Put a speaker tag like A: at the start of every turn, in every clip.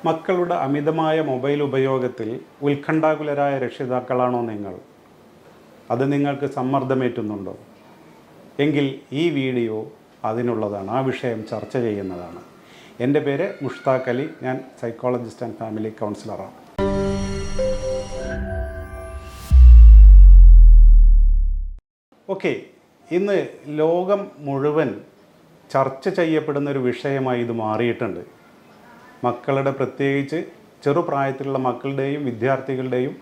A: മക്കളുടെ അമിതമായ മൊബൈൽ ഉപയോഗത്തിൽ ഉത്കണ്ഠാകുലരായ രക്ഷിതാക്കളാണോ നിങ്ങൾ? അത് നിങ്ങൾക്ക് സമ്മർദ്ദമേറ്റുന്നുണ്ടോ? എങ്കിൽ ഈ വീഡിയോ അതിനുള്ളതാണ്, ആ വിഷയം ചർച്ച ചെയ്യുന്നതാണ്. എൻ്റെ പേര് മുഷ്താഖ് അലി, ഞാൻ സൈക്കോളജിസ്റ്റ് ആൻഡ് ഫാമിലി കൗൺസിലറാണ്. ഓക്കെ, ഇന്ന് ലോകം മുഴുവൻ ചർച്ച ചെയ്യപ്പെടുന്ന ഒരു വിഷയമായി ഇത് മാറിയിട്ടുണ്ട്. മക്കളുടെ, പ്രത്യേകിച്ച് ചെറുപ്രായത്തിലുള്ള മക്കളുടെയും വിദ്യാർത്ഥികളുടെയും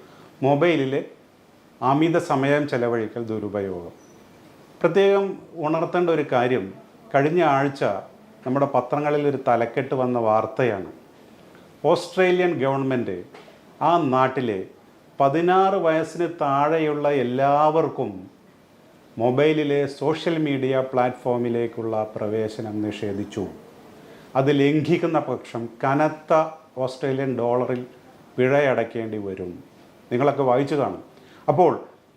A: മൊബൈലിൽ അമിത സമയം ചെലവഴിക്കൽ, ദുരുപയോഗം. പ്രത്യേകം ഉണർത്തേണ്ട ഒരു കാര്യം, കഴിഞ്ഞ ആഴ്ച നമ്മുടെ പത്രങ്ങളിൽ ഒരു തലക്കെട്ട് വന്ന വാർത്തയാണ്. ഓസ്ട്രേലിയൻ ഗവൺമെൻറ് ആ നാട്ടിലെ 16 വയസ്സിന് താഴെയുള്ള എല്ലാവർക്കും മൊബൈലിലെ സോഷ്യൽ മീഡിയ പ്ലാറ്റ്ഫോമിലേക്കുള്ള പ്രവേശനം നിഷേധിച്ചു. അത് ലംഘിക്കുന്ന പക്ഷം കനത്ത ഓസ്ട്രേലിയൻ ഡോളറിൽ പിഴയടയ്ക്കേണ്ടി വരും. നിങ്ങളൊക്കെ വായിച്ചു കാണും. അപ്പോൾ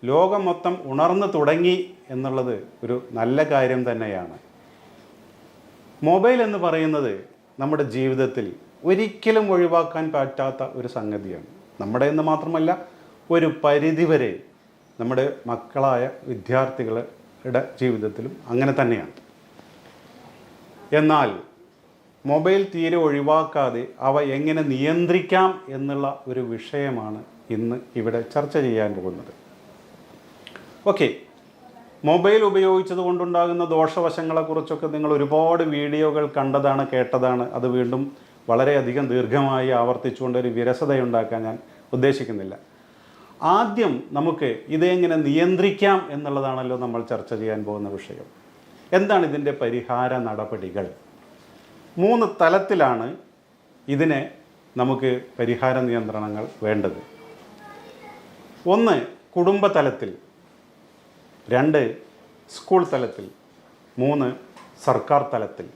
A: ലോകം മൊത്തം ഉണർന്നു തുടങ്ങി എന്നുള്ളത് ഒരു നല്ല കാര്യം തന്നെയാണ്. മൊബൈൽ എന്ന് പറയുന്നത് നമ്മുടെ ജീവിതത്തിൽ ഒരിക്കലും ഒഴിവാക്കാൻ പറ്റാത്ത ഒരു സംഗതിയാണ്. നമ്മുടെ എന്ന് മാത്രമല്ല, ഒരു പരിധിവരെ നമ്മുടെ മക്കളായ വിദ്യാർത്ഥികളുടെ ജീവിതത്തിലും അങ്ങനെ തന്നെയാണ്. എന്നാൽ മൊബൈൽ തീരെ ഒഴിവാക്കാതെ അവ എങ്ങനെ നിയന്ത്രിക്കാം എന്നുള്ള ഒരു വിഷയമാണ് ഇന്ന് ഇവിടെ ചർച്ച ചെയ്യാൻ പോകുന്നത്. ഓക്കെ, മൊബൈൽ ഉപയോഗിച്ചത് കൊണ്ടുണ്ടാകുന്ന ദോഷവശങ്ങളെക്കുറിച്ചൊക്കെ നിങ്ങൾ ഒരുപാട് വീഡിയോകൾ കണ്ടതാണ്, കേട്ടതാണ്. അത് വീണ്ടും വളരെയധികം ദീർഘമായി ആവർത്തിച്ചുകൊണ്ട് ഒരു വിരസതയുണ്ടാക്കാൻ ഞാൻ ഉദ്ദേശിക്കുന്നില്ല. ആദ്യം നമുക്ക് ഇതെങ്ങനെ നിയന്ത്രിക്കാം എന്നുള്ളതാണല്ലോ നമ്മൾ ചർച്ച ചെയ്യാൻ പോകുന്ന വിഷയം. എന്താണ് ഇതിൻ്റെ പരിഹാര നടപടികൾ? 3 തലത്തിലാണ് ഇതിനെ നമുക്ക് പരിഹാര നിയന്ത്രണങ്ങൾ വേണ്ടത്. 1 കുടുംബ തലത്തിൽ, 2 സ്കൂൾ തലത്തിൽ, 3 സർക്കാർ തലത്തിൽ.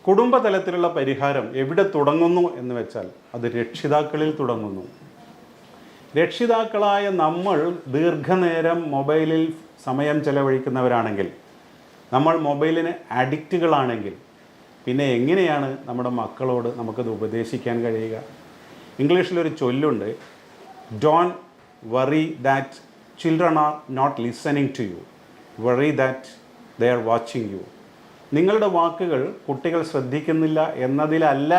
A: കുടുംബ തലത്തിലുള്ള പരിഹാരം എവിടെ തുടങ്ങുന്നു എന്ന് വെച്ചാൽ അത് രക്ഷിതാക്കളിൽ തുടങ്ങുന്നു. രക്ഷിതാക്കളായ നമ്മൾ ദീർഘനേരം മൊബൈലിൽ സമയം ചെലവഴിക്കുന്നവരാണെങ്കിൽ, നമ്മൾ മൊബൈലിന് അഡിക്റ്റുകളാണെങ്കിൽ, പിന്നെ എങ്ങനെയാണ് നമ്മുടെ മക്കളോട് നമുക്കത് ഉപദേശിക്കാൻ കഴിയുക? ഇംഗ്ലീഷിലൊരു ചൊല്ലുണ്ട്, don't worry that children are not listening to you, worry that they are watching you. നിങ്ങളുടെ വാക്കുകൾ കുട്ടികൾ ശ്രദ്ധിക്കുന്നില്ല എന്നതിലല്ല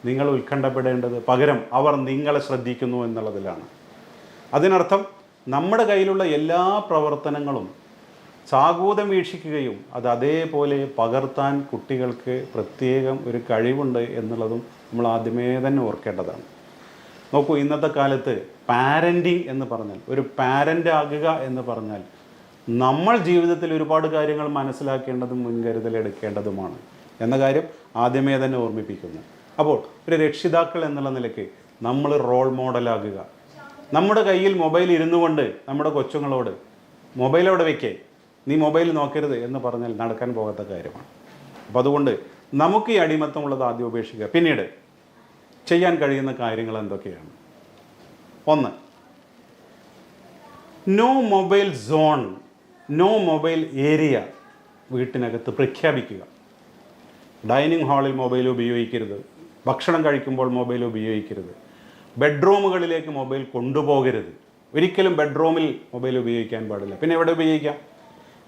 A: നിങ്ങൾ ഉത്കണ്ഠപ്പെടേണ്ടത്, പകരം അവർ നിങ്ങളെ ശ്രദ്ധിക്കുന്നു എന്നുള്ളതിലാണ്. അതിനർത്ഥം നമ്മുടെ കയ്യിലുള്ള എല്ലാ പ്രവർത്തനങ്ങളും സാഗൂതം വീക്ഷിക്കുകയും അത് അതേപോലെ പകർത്താൻ കുട്ടികൾക്ക് പ്രത്യേകം ഒരു കഴിവുണ്ട് എന്നുള്ളതും നമ്മൾ ആദ്യമേ തന്നെ ഓർക്കേണ്ടതാണ്. നോക്കൂ, ഇന്നത്തെ കാലത്ത് പാരൻറ്റിങ് എന്ന് പറഞ്ഞാൽ, ഒരു പാരൻ്റ് ആകുക എന്ന് പറഞ്ഞാൽ, നമ്മൾ ജീവിതത്തിൽ ഒരുപാട് കാര്യങ്ങൾ മനസ്സിലാക്കേണ്ടതും മുൻകരുതലെടുക്കേണ്ടതുമാണ് എന്ന കാര്യം ആദ്യമേ തന്നെ ഓർമ്മിപ്പിക്കുന്നു. അപ്പോൾ ഒരു രക്ഷിതാക്കൾ എന്നുള്ള നിലയ്ക്ക് നമ്മൾ റോൾ മോഡലാകുക. നമ്മുടെ കയ്യിൽ മൊബൈൽ ഇരുന്നു കൊണ്ട് നമ്മുടെ കൊച്ചുങ്ങളോട് മൊബൈൽ അവിടെ വയ്ക്കേ, നീ മൊബൈൽ നോക്കരുത് എന്ന് പറഞ്ഞാൽ നടക്കാൻ പോകാത്ത കാര്യമാണ്. അപ്പോൾ അതുകൊണ്ട് നമുക്ക് ഈ അടിമത്തമുള്ളത് ആദ്യം ഉപേക്ഷിക്കുക. പിന്നീട് ചെയ്യാൻ കഴിയുന്ന കാര്യങ്ങൾ എന്തൊക്കെയാണ്? 1, no mobile zone, no mobile area വീട്ടിനകത്ത് പ്രഖ്യാപിക്കുക. ഡൈനിങ് ഹാളിൽ മൊബൈൽ ഉപയോഗിക്കരുത്, ഭക്ഷണം കഴിക്കുമ്പോൾ മൊബൈൽ ഉപയോഗിക്കരുത്, ബെഡ്റൂമുകളിലേക്ക് മൊബൈൽ കൊണ്ടുപോകരുത്. ഒരിക്കലും ബെഡ്റൂമിൽ മൊബൈൽ ഉപയോഗിക്കാൻ പാടില്ല. പിന്നെ എവിടെ ഉപയോഗിക്കാം?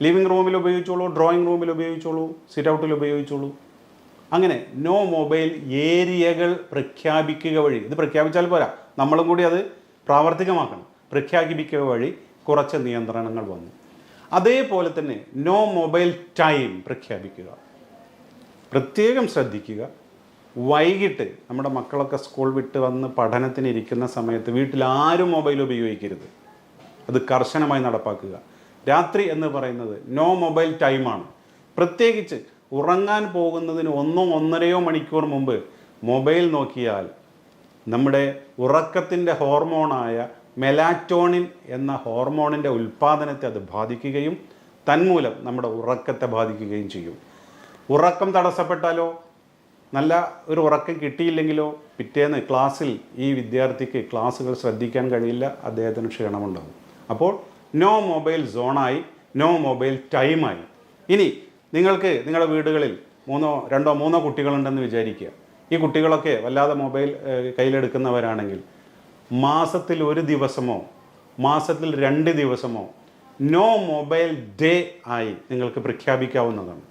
A: ലിവിങ് റൂമിൽ ഉപയോഗിച്ചോളൂ, ഡ്രോയിങ് റൂമിൽ ഉപയോഗിച്ചോളൂ, സിറ്റ് ഔട്ടിൽ ഉപയോഗിച്ചോളൂ. അങ്ങനെ നോ മൊബൈൽ ഏരിയകൾ പ്രഖ്യാപിക്കുക വഴി, ഇത് പ്രഖ്യാപിച്ചാൽ പോരാ, നമ്മളും കൂടി അത് പ്രാവർത്തികമാക്കണം. പ്രഖ്യാപിക്കുക വഴി കുറച്ച് നിയന്ത്രണങ്ങൾ വന്നു. അതേപോലെ തന്നെ നോ മൊബൈൽ ടൈം പ്രഖ്യാപിക്കുക. പ്രത്യേകം ശ്രദ്ധിക്കുക, വൈകിട്ട് നമ്മുടെ മക്കളൊക്കെ സ്കൂൾ വിട്ട് വന്ന് പഠനത്തിന് ഇരിക്കുന്ന സമയത്ത് വീട്ടിൽ ആരും മൊബൈൽ ഉപയോഗിക്കരുത്. അത് കർശനമായി നടപ്പാക്കുക. രാത്രി എന്ന് പറയുന്നത് നോ മൊബൈൽ ടൈമാണ്. പ്രത്യേകിച്ച് ഉറങ്ങാൻ പോകുന്നതിന് 1-1.5 മണിക്കൂർ മുമ്പ് മൊബൈൽ നോക്കിയാൽ നമ്മുടെ ഉറക്കത്തിൻ്റെ ഹോർമോണായ മെലാറ്റോണിൻ എന്ന ഹോർമോണിൻ്റെ ഉൽപ്പാദനത്തെ അത് ബാധിക്കുകയും തന്മൂലം നമ്മുടെ ഉറക്കത്തെ ബാധിക്കുകയും ചെയ്യും. ഉറക്കം തടസ്സപ്പെട്ടാലോ, നല്ല ഒരു ഉറക്കം കിട്ടിയില്ലെങ്കിലോ പിറ്റേന്ന് ക്ലാസ്സിൽ ഈ വിദ്യാർത്ഥിക്ക് ക്ലാസ്സുകൾ ശ്രദ്ധിക്കാൻ കഴിയില്ല, അദ്ദേഹത്തിന് ക്ഷീണമുണ്ടാകും. അപ്പോൾ നോ മൊബൈൽ സോണായി, നോ മൊബൈൽ ടൈമായി. ഇനി നിങ്ങൾക്ക് നിങ്ങളുടെ വീടുകളിൽ 2-3 കുട്ടികളുണ്ടെന്ന് വിചാരിക്കുക. ഈ കുട്ടികളൊക്കെ വല്ലാതെ മൊബൈൽ കയ്യിലെടുക്കുന്നവരാണെങ്കിൽ മാസത്തിൽ 1 ദിവസമോ മാസത്തിൽ 2 ദിവസമോ നോ മൊബൈൽ ഡേ ആയി നിങ്ങൾക്ക് പ്രഖ്യാപിക്കാവുന്നതാണ്.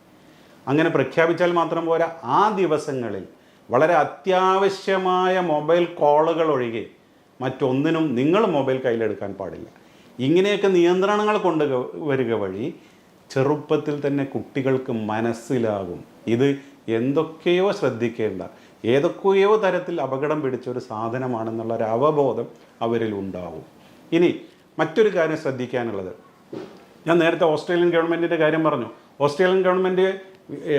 A: അങ്ങനെ പ്രഖ്യാപിച്ചാൽ മാത്രം പോരാ, ആ ദിവസങ്ങളിൽ വളരെ അത്യാവശ്യമായ മൊബൈൽ കോളുകൾ ഒഴികെ മറ്റൊന്നിനും നിങ്ങൾ മൊബൈൽ കയ്യിലെടുക്കാൻ പാടില്ല. ഇങ്ങനെയൊക്കെ നിയന്ത്രണങ്ങൾ വരിക വഴി ചെറുപ്പത്തിൽ തന്നെ കുട്ടികൾക്ക് മനസ്സിലാകും ഇത് എന്തൊക്കെയോ ശ്രദ്ധിക്കേണ്ട, ഏതൊക്കെയോ തരത്തിൽ അപകടം പിടിച്ചൊരു സാധനമാണെന്നുള്ളൊരു അവബോധം അവരിൽ ഉണ്ടാവും. ഇനി മറ്റൊരു കാര്യം ശ്രദ്ധിക്കാനുള്ളത്, ഞാൻ നേരത്തെ ഓസ്ട്രേലിയൻ ഗവൺമെൻറ്റിൻ്റെ കാര്യം പറഞ്ഞു. ഓസ്ട്രേലിയൻ ഗവൺമെൻറ്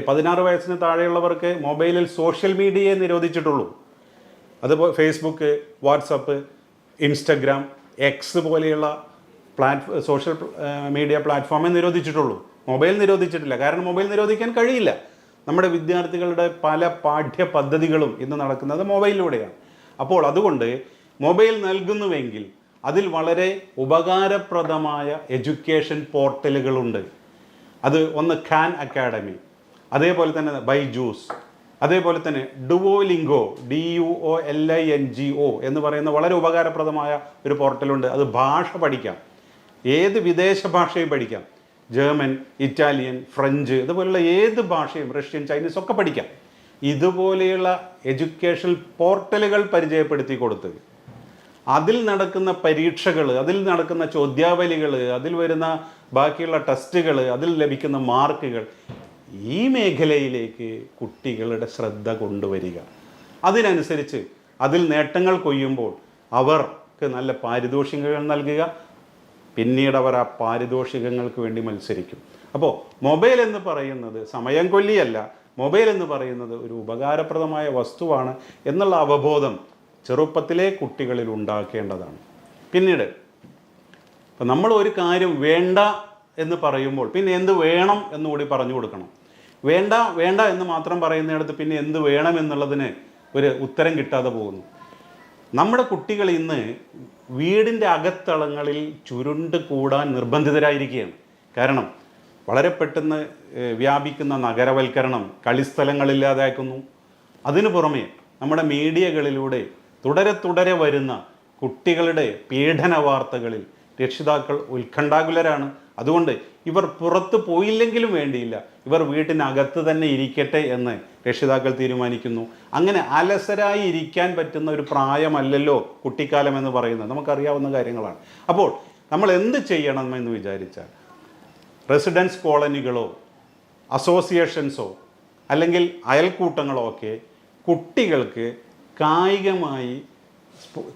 A: 16 വയസ്സിന് താഴെയുള്ളവർക്ക് മൊബൈലിൽ സോഷ്യൽ മീഡിയയെ നിരോധിച്ചിട്ടുള്ളൂ. അതുപോലെ ഫേസ്ബുക്ക്, വാട്സപ്പ്, ഇൻസ്റ്റഗ്രാം, എക്സ് പോലെയുള്ള സോഷ്യൽ മീഡിയ പ്ലാറ്റ്ഫോമേ നിരോധിച്ചിട്ടുള്ളൂ. മൊബൈൽ നിരോധിച്ചിട്ടില്ല. കാരണം മൊബൈൽ നിരോധിക്കാൻ കഴിയില്ല. നമ്മുടെ വിദ്യാർത്ഥികളുടെ പല പാഠ്യ പദ്ധതികളും ഇന്ന് നടക്കുന്നത് മൊബൈലിലൂടെയാണ്. അപ്പോൾ അതുകൊണ്ട് മൊബൈൽ നൽകുന്നുവെങ്കിൽ അതിൽ വളരെ ഉപകാരപ്രദമായ എഡ്യൂക്കേഷൻ പോർട്ടലുകളുണ്ട്. അത് ഒന്ന് ഖാൻ അക്കാഡമി, അതേപോലെ തന്നെ ബൈജൂസ്, അതേപോലെ തന്നെ ഡുവോലിംഗോ, DUOLINGO എന്ന് പറയുന്ന വളരെ ഉപകാരപ്രദമായ ഒരു പോർട്ടലുണ്ട്. അത് ഭാഷ പഠിക്കാം, ഏത് വിദേശ ഭാഷയും പഠിക്കാം. ജർമ്മൻ, ഇറ്റാലിയൻ, ഫ്രഞ്ച്, ഇതുപോലുള്ള ഏത് ഭാഷയും, റഷ്യൻ, ചൈനീസ് ഒക്കെ പഠിക്കാം. ഇതുപോലെയുള്ള എഡ്യൂക്കേഷൻ പോർട്ടലുകൾ പരിചയപ്പെടുത്തി കൊടുത്ത് അതിൽ നടക്കുന്ന പരീക്ഷകൾ, അതിൽ നടക്കുന്ന ചോദ്യാവലികൾ, അതിൽ വരുന്ന ബാക്കിയുള്ള ടെസ്റ്റുകൾ, അതിൽ ലഭിക്കുന്ന മാർക്കുകൾ, ഈ മേഖലയിലേക്ക് കുട്ടികളുടെ ശ്രദ്ധ കൊണ്ടുവരിക. അതിനനുസരിച്ച് അതിൽ നേട്ടങ്ങൾ കൊയ്യുമ്പോൾ അവർക്ക് നല്ല പാരിതോഷികങ്ങൾ നൽകുക. പിന്നീട് അവർ ആ പാരിതോഷികങ്ങൾക്ക് വേണ്ടി മത്സരിക്കും. അപ്പോൾ മൊബൈൽ എന്ന് പറയുന്നത് സമയം കൊല്ലിയല്ല, മൊബൈൽ എന്ന് പറയുന്നത് ഒരു ഉപകാരപ്രദമായ വസ്തുവാണ് എന്നുള്ള അവബോധം ചെറുപ്പത്തിലെ കുട്ടികളിൽ ഉണ്ടാക്കേണ്ടതാണ്. പിന്നീട് ഇപ്പം നമ്മൾ ഒരു കാര്യം വേണ്ട എന്ന് പറയുമ്പോൾ പിന്നെ എന്ത് വേണം എന്നുകൂടി പറഞ്ഞു കൊടുക്കണം. വേണ്ട വേണ്ട എന്ന് മാത്രം പറയുന്നിടത്ത് പിന്നെ എന്ത് വേണം എന്നുള്ളതിന് ഒരു ഉത്തരം കിട്ടാതെ പോകുന്നു. നമ്മുടെ കുട്ടികൾ ഇന്ന് വീടിൻ്റെ അകത്തളങ്ങളിൽ ചുരുണ്ട് കൂടാൻ നിർബന്ധിതരായിരിക്കുകയാണ്. കാരണം വളരെ പെട്ടെന്ന് വ്യാപിക്കുന്ന നഗരവൽക്കരണം കളിസ്ഥലങ്ങളില്ലാതാക്കുന്നു. അതിനു പുറമെ നമ്മുടെ മീഡിയകളിലൂടെ തുടരെ വരുന്ന കുട്ടികളുടെ പീഡന വാർത്തകളിൽ രക്ഷിതാക്കൾ ഉത്കണ്ഠാകുലരാണ്. അതുകൊണ്ട് ഇവർ പുറത്ത് പോയില്ലെങ്കിലും വേണ്ടിയില്ല, ഇവർ വീട്ടിനകത്ത് തന്നെ ഇരിക്കട്ടെ എന്ന് രക്ഷിതാക്കൾ തീരുമാനിക്കുന്നു. അങ്ങനെ അലസരായി ഇരിക്കാൻ പറ്റുന്ന ഒരു പ്രായമല്ലല്ലോ കുട്ടിക്കാലം എന്ന് പറയുന്നത്, നമുക്കറിയാവുന്ന കാര്യങ്ങളാണ്. അപ്പോൾ നമ്മൾ എന്ത് ചെയ്യണമെന്ന് വിചാരിച്ചാൽ റെസിഡൻസ് കോളനികളോ അസോസിയേഷൻസോ അല്ലെങ്കിൽ അയൽക്കൂട്ടങ്ങളോ ഒക്കെ കുട്ടികൾക്ക് കായികമായി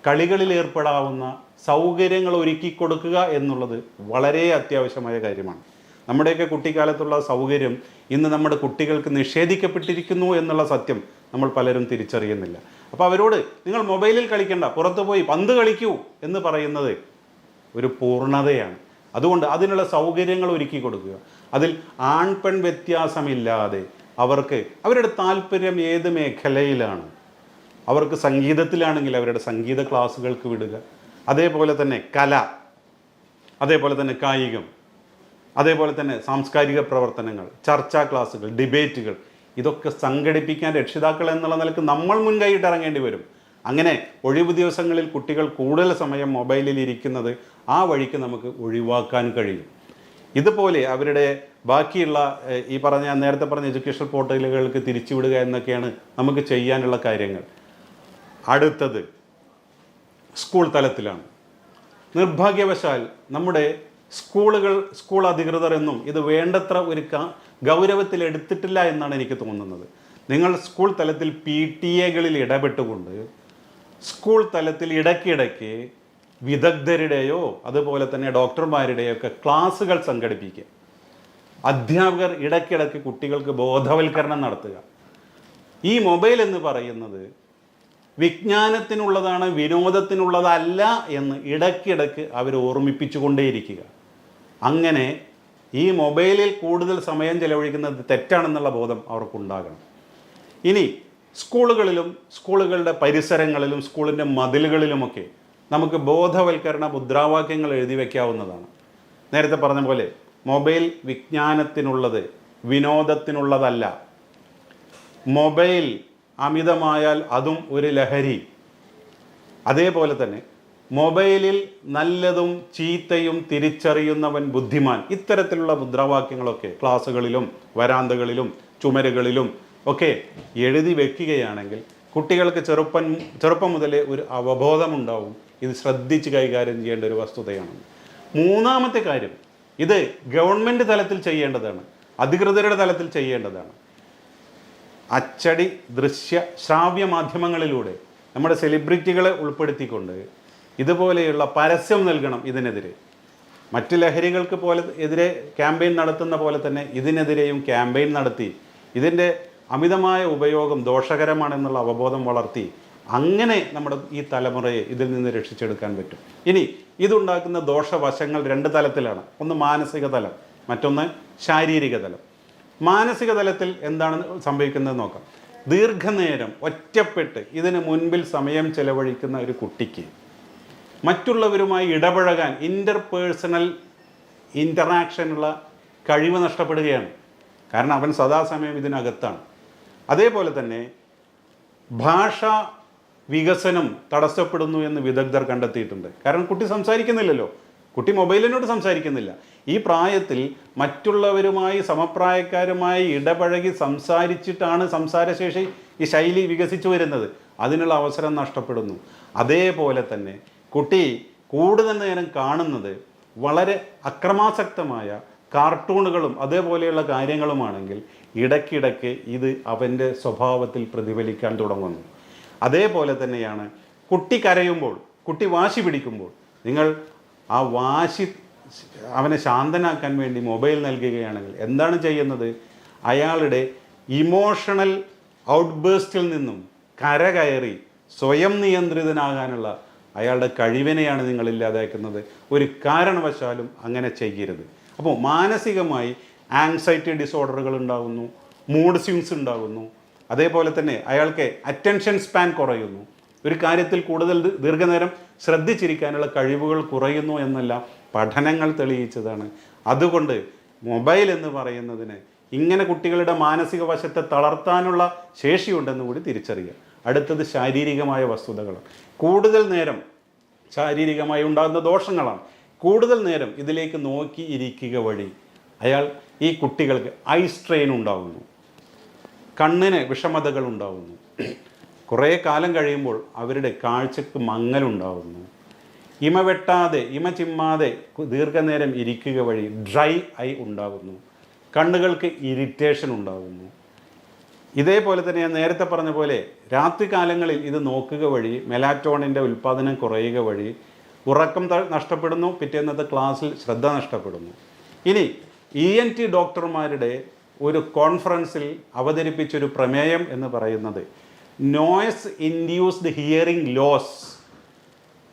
A: കളികളിൽ ഏർപ്പെടാവുന്ന സൗകര്യങ്ങൾ ഒരുക്കി കൊടുക്കുക എന്നുള്ളത് വളരെ അത്യാവശ്യമായ കാര്യമാണ്. നമ്മുടെയൊക്കെ കുട്ടിക്കാലത്തുള്ള സൗകര്യം ഇന്ന് നമ്മുടെ കുട്ടികൾക്ക് നിഷേധിക്കപ്പെട്ടിരിക്കുന്നു എന്നുള്ള സത്യം നമ്മൾ പലരും തിരിച്ചറിയുന്നില്ല. അപ്പോൾ അവരോട് നിങ്ങൾ മൊബൈലിൽ കളിക്കണ്ട, പുറത്തു പോയി പന്ത് കളിക്കൂ എന്ന് പറയുന്നത് ഒരു പൂർണ്ണതയാണ്. അതുകൊണ്ട് അതിനുള്ള സൗകര്യങ്ങൾ ഒരുക്കി കൊടുക്കുക. അതിൽ ആൺ പെൺ വ്യത്യാസമില്ലാതെ അവർക്ക് അവരുടെ താല്പര്യം ഏത് മേഖലയിലാണ്, അവർക്ക് സംഗീതത്തിലാണെങ്കിൽ അവരുടെ സംഗീത ക്ലാസ്സുകൾക്ക് വിടുക. അതേപോലെ തന്നെ കല, അതേപോലെ തന്നെ കായികം, അതേപോലെ തന്നെ സാംസ്കാരിക പ്രവർത്തനങ്ങൾ, ചർച്ചാ ക്ലാസ്സുകൾ, ഡിബേറ്റുകൾ, ഇതൊക്കെ സംഘടിപ്പിക്കാൻ രക്ഷിതാക്കൾ എന്നുള്ള നിലക്ക് നമ്മൾ മുൻകൈയിട്ട് ഇറങ്ങേണ്ടി വരും. അങ്ങനെ ഒഴിവ് ദിവസങ്ങളിൽ കുട്ടികൾ കൂടുതൽ സമയം മൊബൈലിൽ ഇരിക്കുന്നത് ആ വഴിക്ക് നമുക്ക് ഒഴിവാക്കാൻ കഴിയും. ഇതുപോലെ അവരുടെ ബാക്കിയുള്ള ഈ നേരത്തെ പറഞ്ഞ എഡ്യൂക്കേഷൻ പോർട്ടലുകൾക്ക് തിരിച്ചുവിടുക എന്നൊക്കെയാണ് നമുക്ക് ചെയ്യാനുള്ള കാര്യങ്ങൾ. അടുത്തത് സ്കൂൾ തലത്തിലാണ്. നിർഭാഗ്യവശാൽ നമ്മുടെ സ്കൂൾ അധികൃതർ എന്നും ഇത് വേണ്ടത്ര ഒരു ഗൗരവത്തിൽ എടുത്തിട്ടില്ല എന്നാണ് എനിക്ക് തോന്നുന്നത്. നിങ്ങൾ സ്കൂൾ തലത്തിൽ PTA-കളിൽ ഇടപെട്ടുകൊണ്ട് സ്കൂൾ തലത്തിൽ ഇടയ്ക്കിടയ്ക്ക് വിദഗ്ധരുടെയോ അതുപോലെ തന്നെ ഡോക്ടർമാരുടെയോ ഒക്കെ ക്ലാസ്സുകൾ സംഘടിപ്പിക്കുക. അധ്യാപകർ ഇടയ്ക്കിടയ്ക്ക് കുട്ടികൾക്ക് ബോധവൽക്കരണം നടത്തുക. ഈ മൊബൈൽ എന്ന് പറയുന്നത് വിജ്ഞാനത്തിനുള്ളതാണ്, വിനോദത്തിനുള്ളതല്ല എന്ന് ഇടയ്ക്കിടയ്ക്ക് അവർ ഓർമ്മിപ്പിച്ചുകൊണ്ടേയിരിക്കുക. അങ്ങനെ ഈ മൊബൈലിൽ കൂടുതൽ സമയം ചെലവഴിക്കുന്നത് തെറ്റാണെന്നുള്ള ബോധം അവർക്കുണ്ടാകണം. ഇനി സ്കൂളുകളിലും സ്കൂളുകളുടെ പരിസരങ്ങളിലും സ്കൂളിൻ്റെ മതിലുകളിലുമൊക്കെ നമുക്ക് ബോധവൽക്കരണ മുദ്രാവാക്യങ്ങൾ എഴുതി വയ്ക്കാവുന്നതാണ്. നേരത്തെ പറഞ്ഞ പോലെ മൊബൈൽ വിജ്ഞാനത്തിനുള്ളത്, വിനോദത്തിനുള്ളതല്ല. മൊബൈൽ അമിതമായാൽ അതും ഒരു ലഹരി. അതേപോലെ തന്നെ മൊബൈലിൽ നല്ലതും ചീത്തയും തിരിച്ചറിയുന്നവൻ ബുദ്ധിമാൻ, ഇത്തരത്തിലുള്ള മുദ്രാവാക്യങ്ങളൊക്കെ ക്ലാസ്സുകളിലും വരാന്തകളിലും ചുമരുകളിലും ഒക്കെ എഴുതി വെക്കുകയാണെങ്കിൽ കുട്ടികൾക്ക് ചെറുപ്പം മുതലേ ഒരു അവബോധമുണ്ടാവും. ഇത് ശ്രദ്ധിച്ച് കൈകാര്യം ചെയ്യേണ്ട ഒരു വസ്തുതയാണ്. മൂന്നാമത്തെ കാര്യം, ഇത് ഗവൺമെൻറ് തലത്തിൽ ചെയ്യേണ്ടതാണ്, അധികൃതരുടെ തലത്തിൽ ചെയ്യേണ്ടതാണ്. അച്ചടി, ദൃശ്യ, ശ്രാവ്യ മാധ്യമങ്ങളിലൂടെ നമ്മുടെ സെലിബ്രിറ്റികളെ ഉൾപ്പെടുത്തിക്കൊണ്ട് ഇതുപോലെയുള്ള പരസ്യം നൽകണം. ഇതിനെതിരെ മറ്റ് ലഹരികൾക്ക് എതിരെ ക്യാമ്പയിൻ നടത്തുന്ന പോലെ തന്നെ ഇതിനെതിരെയും ക്യാമ്പയിൻ നടത്തി ഇതിൻ്റെ അമിതമായ ഉപയോഗം ദോഷകരമാണെന്നുള്ള അവബോധം വളർത്തി അങ്ങനെ നമ്മുടെ ഈ തലമുറയെ ഇതിൽ നിന്ന് രക്ഷിച്ചെടുക്കാൻ പറ്റും. ഇനി ഇതുണ്ടാക്കുന്ന ദോഷവശങ്ങൾ രണ്ട് തലത്തിലാണ്. ഒന്ന് മാനസിക തലം, മറ്റൊന്ന് ശാരീരിക തലം. മാനസിക തലത്തിൽ എന്താണ് സംഭവിക്കുന്നത് നോക്കാം. ദീർഘനേരം ഒറ്റപ്പെട്ട് ഇതിന് മുൻപിൽ സമയം ചെലവഴിക്കുന്ന ഒരു കുട്ടിക്ക് മറ്റുള്ളവരുമായി ഇടപഴകാൻ ഇൻ്റർപേഴ്സണൽ ഇൻ്ററാക്ഷനുള്ള കഴിവ് നഷ്ടപ്പെടുകയാണ്. കാരണം അവൻ സദാസമയം ഇതിനകത്താണ്. അതേപോലെ തന്നെ ഭാഷാ വികസനം തടസ്സപ്പെടുന്നു എന്ന് വിദഗ്ധർ കണ്ടെത്തിയിട്ടുണ്ട്. കാരണം കുട്ടി സംസാരിക്കുന്നില്ലല്ലോ, കുട്ടി മൊബൈലിനോട് സംസാരിക്കുന്നില്ല. ഈ പ്രായത്തിൽ മറ്റുള്ളവരുമായി സമപ്രായക്കാരുമായി ഇടപഴകി സംസാരിച്ചിട്ടാണ് സംസാരശേഷി ഈ ശൈലി വികസിച്ചു വരുന്നത്. അതിനുള്ള അവസരം നഷ്ടപ്പെടുന്നു. അതേപോലെ തന്നെ കുട്ടി കൂടുതൽ നേരം കാണുന്നത് വളരെ അക്രമാസക്തമായ കാർട്ടൂണുകളും അതേപോലെയുള്ള കാര്യങ്ങളുമാണെങ്കിൽ ഇടയ്ക്കിടയ്ക്ക് ഇത് അവൻ്റെ സ്വഭാവത്തിൽ പ്രതിഫലിക്കാൻ തുടങ്ങുന്നു. അതേപോലെ തന്നെയാണ് കുട്ടി കരയുമ്പോൾ, കുട്ടി വാശി പിടിക്കുമ്പോൾ നിങ്ങൾ ആ വാശി അവനെ ശാന്തനാക്കാൻ വേണ്ടി മൊബൈൽ നൽകുകയാണെങ്കിൽ എന്താണ് ചെയ്യുന്നത്? അയാളുടെ ഇമോഷണൽ ഔട്ട്ബേസ്റ്റിൽ നിന്നും കരകയറി സ്വയം നിയന്ത്രിതനാകാനുള്ള അയാളുടെ കഴിവിനെയാണ് നിങ്ങൾ ഇല്ലാതാക്കുന്നത്. ഒരു കാരണവശാലും അങ്ങനെ ചെയ്യരുത്. അപ്പോൾ മാനസികമായി ആങ്സൈറ്റി ഡിസോർഡറുകൾ ഉണ്ടാകുന്നു, മൂഡ് സ്വിങ്സ് ഉണ്ടാകുന്നു. അതേപോലെ തന്നെ അയാൾക്ക് അറ്റൻഷൻ സ്പാൻ കുറയുന്നു, ഒരു കാര്യത്തിൽ കൂടുതൽ ദീർഘനേരം ശ്രദ്ധിച്ചിരിക്കാനുള്ള കഴിവുകൾ കുറയുന്നു എന്നെല്ലാം പഠനങ്ങൾ തെളിയിച്ചതാണ്. അതുകൊണ്ട് മൊബൈൽ എന്ന് പറയുന്നതിന് ഇങ്ങനെ കുട്ടികളുടെ മാനസിക വശത്തെ തളർത്താനുള്ള ശേഷിയുണ്ടെന്ന് കൂടി തിരിച്ചറിയുക. അടുത്തത് ശാരീരികമായ വസ്തുതകളാണ്. കൂടുതൽ നേരം ശാരീരികമായി ഉണ്ടാകുന്ന ദോഷങ്ങളാണ്. കൂടുതൽ നേരം ഇതിലേക്ക് നോക്കി ഇരിക്കുക വഴി ഈ കുട്ടികൾക്ക് ഐ സ്ട്രെയിൻ ഉണ്ടാകുന്നു, കണ്ണിന് വിഷമതകൾ ഉണ്ടാകുന്നു, കുറേ കാലം കഴിയുമ്പോൾ അവരുടെ കാഴ്ചക്ക് മങ്ങലുണ്ടാകുന്നു, ഇമ ചിമ്മാതെ ദീർഘനേരം ഇരിക്കുക വഴി ഡ്രൈ ഐ ഉണ്ടാകുന്നു, കണ്ണുകൾക്ക് ഇറിറ്റേഷൻ ഉണ്ടാകുന്നു. ഇതേപോലെ തന്നെ ഞാൻ നേരത്തെ പറഞ്ഞ പോലെ രാത്രി കാലങ്ങളിൽ ഇത് നോക്കുക വഴി മെലാറ്റോണിൻ്റെ ഉൽപ്പാദനം കുറയുക വഴി ഉറക്കം നഷ്ടപ്പെടുന്നു, പിറ്റേന്നത്തെ ക്ലാസ്സിൽ ശ്രദ്ധ നഷ്ടപ്പെടുന്നു. ഇനി ENT ഡോക്ടർമാരുടെ ഒരു കോൺഫറൻസിൽ അവതരിപ്പിച്ചൊരു പ്രമേയം എന്ന് പറയുന്നത് നോയ്സ് ഇൻഡ്യൂസ്ഡ് ഹിയറിംഗ് ലോസ്,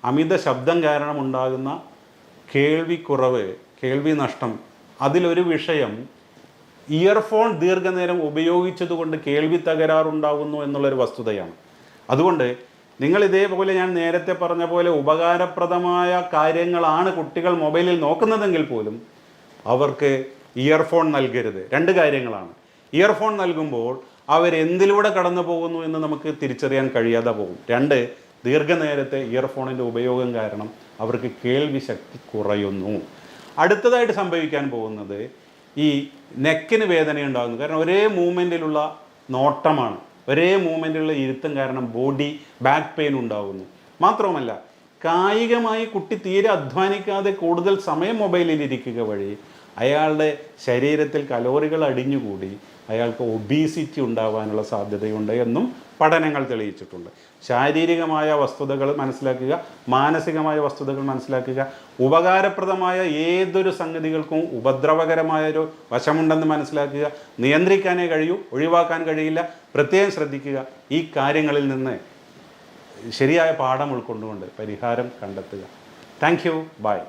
A: അമിത ശബ്ദം കാരണം ഉണ്ടാകുന്ന കേൾവിക്കുറവ്, കേൾവി നഷ്ടം. അതിലൊരു വിഷയം ഇയർഫോൺ ദീർഘനേരം ഉപയോഗിച്ചതുകൊണ്ട് കേൾവി തകരാറുണ്ടാകുന്നു എന്നുള്ളൊരു വസ്തുതയാണ്. അതുകൊണ്ട് നിങ്ങൾ ഇതേപോലെ ഞാൻ നേരത്തെ പറഞ്ഞ പോലെ ഉപകാരപ്രദമായ കാര്യങ്ങളാണ് കുട്ടികൾ മൊബൈലിൽ നോക്കുന്നതെങ്കിൽ പോലും അവർക്ക് ഇയർഫോൺ നൽകരുത്. രണ്ട് കാര്യങ്ങളാണ്. ഇയർഫോൺ നൽകുമ്പോൾ അവരെന്തിലൂടെ കടന്നു പോകുന്നു എന്ന് നമുക്ക് തിരിച്ചറിയാൻ കഴിയാതെ പോകും. രണ്ട്, ദീർഘനേരത്തെ ഇയർഫോണിൻ്റെ ഉപയോഗം കാരണം അവർക്ക് കേൾവി ശക്തി കുറയുന്നു. അടുത്തതായിട്ട് സംഭവിക്കാൻ പോകുന്നത് ഈ നെക്കിന് വേദനയുണ്ടാകുന്നു. കാരണം ഒരേ മൂവ്മെൻറ്റിലുള്ള നോട്ടമാണ്, ഒരേ മൂവ്മെൻറ്റിലുള്ള ഇരുത്തം കാരണം ബാക്ക് പെയിൻ ഉണ്ടാകുന്നു. മാത്രവുമല്ല കായികമായി കുട്ടി തീരെ അധ്വാനിക്കാതെ കൂടുതൽ സമയം മൊബൈലിൽ ഇരിക്കുക വഴി അയാളുടെ ശരീരത്തിൽ കലോറികൾ അടിഞ്ഞുകൂടി അയാൾക്ക് ഒബീസിറ്റി ഉണ്ടാകാനുള്ള സാധ്യതയുണ്ട് എന്നും പഠനങ്ങൾ തെളിയിച്ചിട്ടുണ്ട്. ശാരീരികമായ വസ്തുതകൾ മനസ്സിലാക്കുക, മാനസികമായ വസ്തുതകൾ മനസ്സിലാക്കുക. ഉപകാരപ്രദമായ ഏതൊരു സംഗതികൾക്കും ഉപദ്രവകരമായൊരു വശമുണ്ടെന്ന് മനസ്സിലാക്കുക. നിയന്ത്രിക്കാനേ കഴിയൂ, ഒഴിവാക്കാൻ കഴിയില്ല. പ്രത്യേകം ശ്രദ്ധിക്കുക. ഈ കാര്യങ്ങളിൽ നിന്ന് ശരിയായ പാഠം ഉൾക്കൊണ്ടുകൊണ്ട് പരിഹാരം കണ്ടെത്തുക. Thank you. ബൈ.